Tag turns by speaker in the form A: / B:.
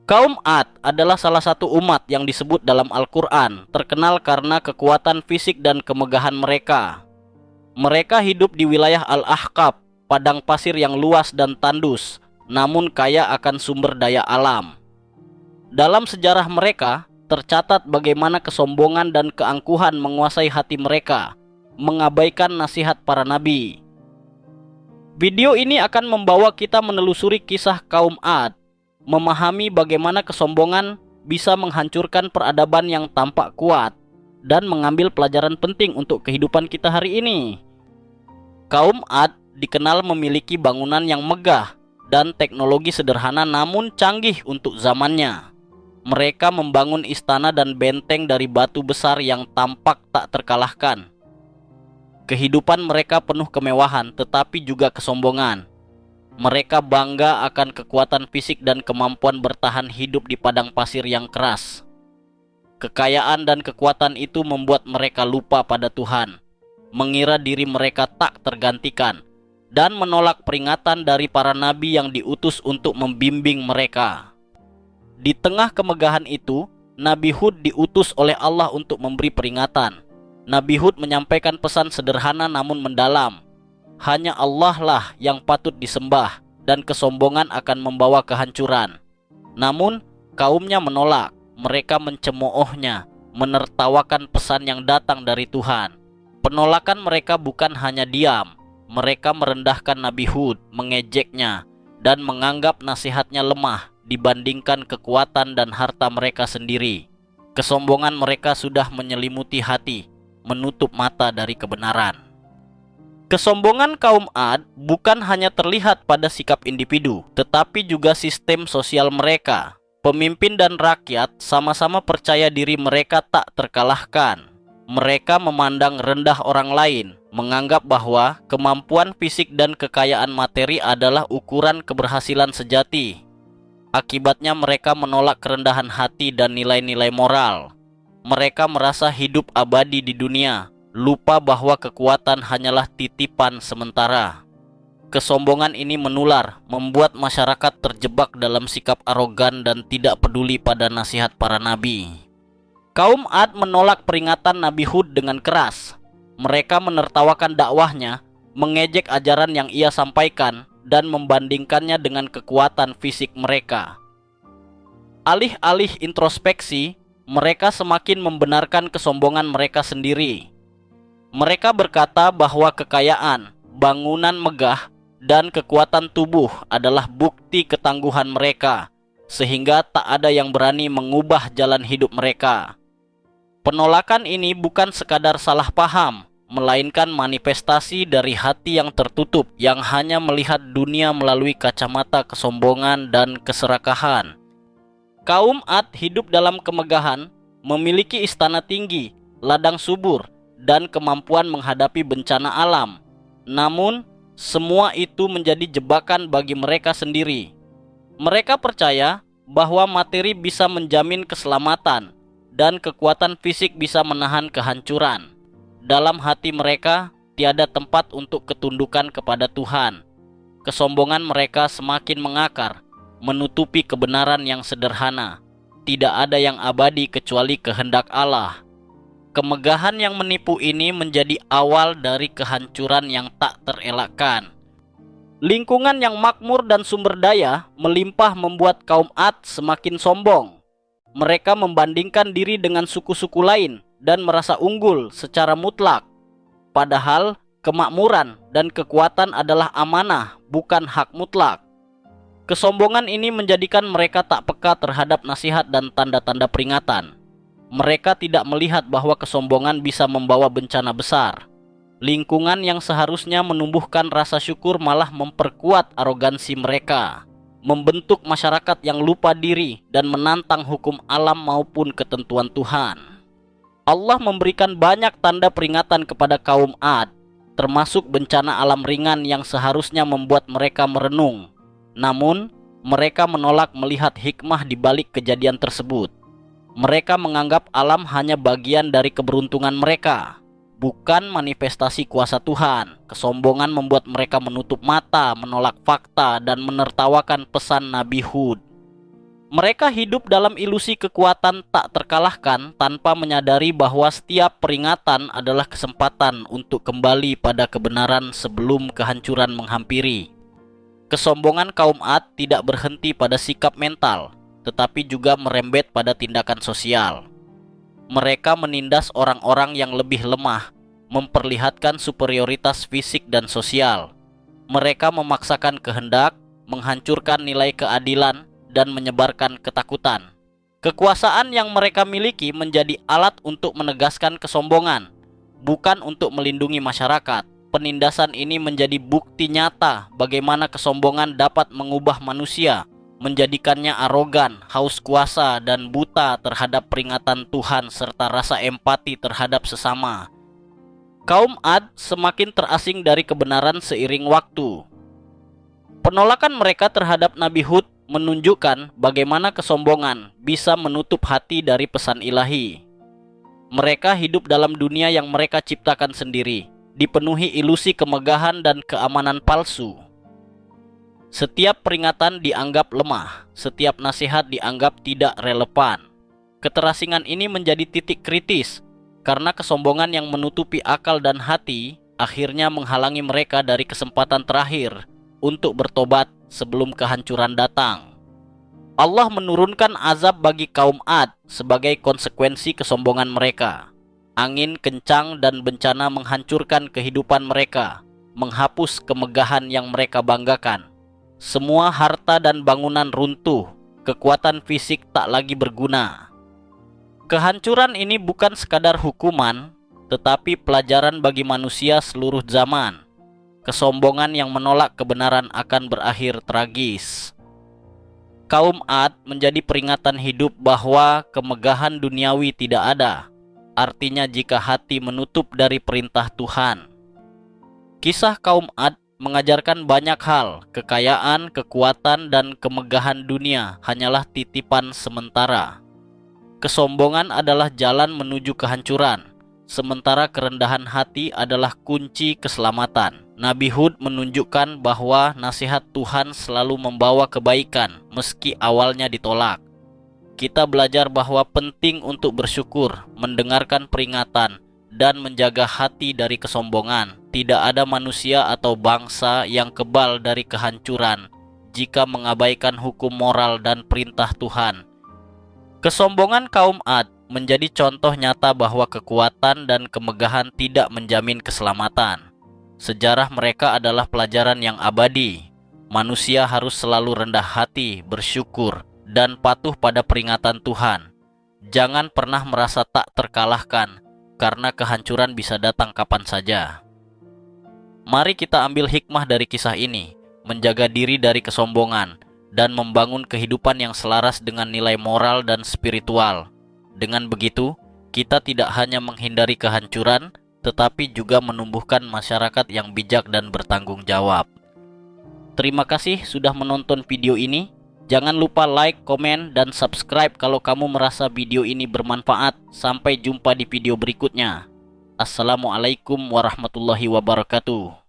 A: Kaum Ad adalah salah satu umat yang disebut dalam Al-Quran terkenal karena kekuatan fisik dan kemegahan mereka. Mereka hidup di wilayah Al-Ahqaf, padang pasir yang luas dan tandus, namun kaya akan sumber daya alam. Dalam sejarah mereka, tercatat bagaimana kesombongan dan keangkuhan menguasai hati mereka, mengabaikan nasihat para nabi. Video ini akan membawa kita menelusuri kisah kaum Ad, memahami bagaimana kesombongan bisa menghancurkan peradaban yang tampak kuat, dan mengambil pelajaran penting untuk kehidupan kita hari ini. Kaum Ad dikenal memiliki bangunan yang megah dan teknologi sederhana namun canggih untuk zamannya. Mereka membangun istana dan benteng dari batu besar yang tampak tak terkalahkan. Kehidupan mereka penuh kemewahan tetapi juga kesombongan. Mereka bangga akan kekuatan fisik dan kemampuan bertahan hidup di padang pasir yang keras. Kekayaan dan kekuatan itu membuat mereka lupa pada Tuhan, mengira diri mereka tak tergantikan, dan menolak peringatan dari para nabi yang diutus untuk membimbing mereka. Di tengah kemegahan itu, Nabi Hud diutus oleh Allah untuk memberi peringatan. Nabi Hud menyampaikan pesan sederhana namun mendalam. Hanya Allah lah yang patut disembah, dan kesombongan akan membawa kehancuran. Namun, kaumnya menolak. Mereka mencemoohnya, menertawakan pesan yang datang dari Tuhan. Penolakan mereka bukan hanya diam. Mereka merendahkan Nabi Hud, mengejeknya, dan menganggap nasihatnya lemah dibandingkan kekuatan dan harta mereka sendiri. Kesombongan mereka sudah menyelimuti hati, menutup mata dari kebenaran. Kesombongan kaum Ad bukan hanya terlihat pada sikap individu, tetapi juga sistem sosial mereka. Pemimpin dan rakyat sama-sama percaya diri mereka tak terkalahkan. Mereka memandang rendah orang lain, menganggap bahwa kemampuan fisik dan kekayaan materi adalah ukuran keberhasilan sejati. Akibatnya mereka menolak kerendahan hati dan nilai-nilai moral. Mereka merasa hidup abadi di dunia, lupa bahwa kekuatan hanyalah titipan sementara. Kesombongan ini menular, membuat masyarakat terjebak dalam sikap arogan dan tidak peduli pada nasihat para nabi. Kaum Ad menolak peringatan Nabi Hud dengan keras. Mereka menertawakan dakwahnya, mengejek ajaran yang ia sampaikan, dan membandingkannya dengan kekuatan fisik mereka. Alih-alih introspeksi, mereka semakin membenarkan kesombongan mereka sendiri. Mereka berkata bahwa kekayaan, bangunan megah, dan kekuatan tubuh adalah bukti ketangguhan mereka, sehingga tak ada yang berani mengubah jalan hidup mereka. Penolakan ini bukan sekadar salah paham, melainkan manifestasi dari hati yang tertutup, yang hanya melihat dunia melalui kacamata kesombongan dan keserakahan. Kaum Ad hidup dalam kemegahan, memiliki istana tinggi, ladang subur, dan kemampuan menghadapi bencana alam. Namun, semua itu menjadi jebakan bagi mereka sendiri. Mereka percaya bahwa materi bisa menjamin keselamatan, dan kekuatan fisik bisa menahan kehancuran. Dalam hati mereka, tiada tempat untuk ketundukan kepada Tuhan. Kesombongan mereka semakin mengakar, menutupi kebenaran yang sederhana. Tidak ada yang abadi kecuali kehendak Allah. Kemegahan yang menipu ini menjadi awal dari kehancuran yang tak terelakkan. Lingkungan yang makmur dan sumber daya melimpah membuat kaum Ad semakin sombong. Mereka membandingkan diri dengan suku-suku lain dan merasa unggul secara mutlak. Padahal kemakmuran dan kekuatan adalah amanah, bukan hak mutlak. Kesombongan ini menjadikan mereka tak peka terhadap nasihat dan tanda-tanda peringatan. Mereka tidak melihat bahwa kesombongan bisa membawa bencana besar. Lingkungan yang seharusnya menumbuhkan rasa syukur malah memperkuat arogansi mereka, membentuk masyarakat yang lupa diri dan menantang hukum alam maupun ketentuan Tuhan. Allah memberikan banyak tanda peringatan kepada kaum Ad, termasuk bencana alam ringan yang seharusnya membuat mereka merenung. Namun, mereka menolak melihat hikmah di balik kejadian tersebut. Mereka menganggap alam hanya bagian dari keberuntungan mereka, bukan manifestasi kuasa Tuhan. Kesombongan membuat mereka menutup mata, menolak fakta, dan menertawakan pesan Nabi Hud. Mereka hidup dalam ilusi kekuatan tak terkalahkan tanpa menyadari bahwa setiap peringatan adalah kesempatan untuk kembali pada kebenaran sebelum kehancuran menghampiri. Kesombongan kaum Ad tidak berhenti pada sikap mental, tetapi juga merembet pada tindakan sosial. Mereka menindas orang-orang yang lebih lemah, memperlihatkan superioritas fisik dan sosial. Mereka memaksakan kehendak, menghancurkan nilai keadilan, dan menyebarkan ketakutan. Kekuasaan yang mereka miliki menjadi alat untuk menegaskan kesombongan, bukan untuk melindungi masyarakat. Penindasan ini menjadi bukti nyata bagaimana kesombongan dapat mengubah manusia, menjadikannya arogan, haus kuasa, dan buta terhadap peringatan Tuhan serta rasa empati terhadap sesama. Kaum Ad semakin terasing dari kebenaran seiring waktu. Penolakan mereka terhadap Nabi Hud menunjukkan bagaimana kesombongan bisa menutup hati dari pesan ilahi. Mereka hidup dalam dunia yang mereka ciptakan sendiri, dipenuhi ilusi kemegahan dan keamanan palsu. Setiap peringatan dianggap lemah, setiap nasihat dianggap tidak relevan. Keterasingan ini menjadi titik kritis, karena kesombongan yang menutupi akal dan hati akhirnya menghalangi mereka dari kesempatan terakhir untuk bertobat sebelum kehancuran datang. Allah menurunkan azab bagi kaum Ad sebagai konsekuensi kesombongan mereka. Angin kencang dan bencana menghancurkan kehidupan mereka, menghapus kemegahan yang mereka banggakan. Semua harta dan bangunan runtuh, kekuatan fisik tak lagi berguna. Kehancuran ini bukan sekadar hukuman, tetapi pelajaran bagi manusia seluruh zaman. Kesombongan yang menolak kebenaran akan berakhir tragis. Kaum Ad menjadi peringatan hidup bahwa kemegahan duniawi tidak ada. Artinya jika hati menutup dari perintah Tuhan. Kisah kaum Ad mengajarkan banyak hal. Kekayaan, kekuatan, dan kemegahan dunia hanyalah titipan sementara. Kesombongan adalah jalan menuju kehancuran, sementara kerendahan hati adalah kunci keselamatan. Nabi Hud menunjukkan bahwa nasihat Tuhan selalu membawa kebaikan meski awalnya ditolak. Kita belajar bahwa penting untuk bersyukur, mendengarkan peringatan, dan menjaga hati dari kesombongan. Tidak ada manusia atau bangsa yang kebal dari kehancuran jika mengabaikan hukum moral dan perintah Tuhan. Kesombongan kaum Ad menjadi contoh nyata bahwa kekuatan dan kemegahan tidak menjamin keselamatan. Sejarah mereka adalah pelajaran yang abadi. Manusia harus selalu rendah hati, bersyukur, dan patuh pada peringatan Tuhan. Jangan pernah merasa tak terkalahkan, karena kehancuran bisa datang kapan saja. Mari kita ambil hikmah dari kisah ini, menjaga diri dari kesombongan, dan membangun kehidupan yang selaras dengan nilai moral dan spiritual. Dengan begitu, kita tidak hanya menghindari kehancuran, tetapi juga menumbuhkan masyarakat yang bijak dan bertanggung jawab. Terima kasih sudah menonton video ini. Jangan lupa like, komen, dan subscribe kalau kamu merasa video ini bermanfaat. Sampai jumpa di video berikutnya. Assalamualaikum warahmatullahi wabarakatuh.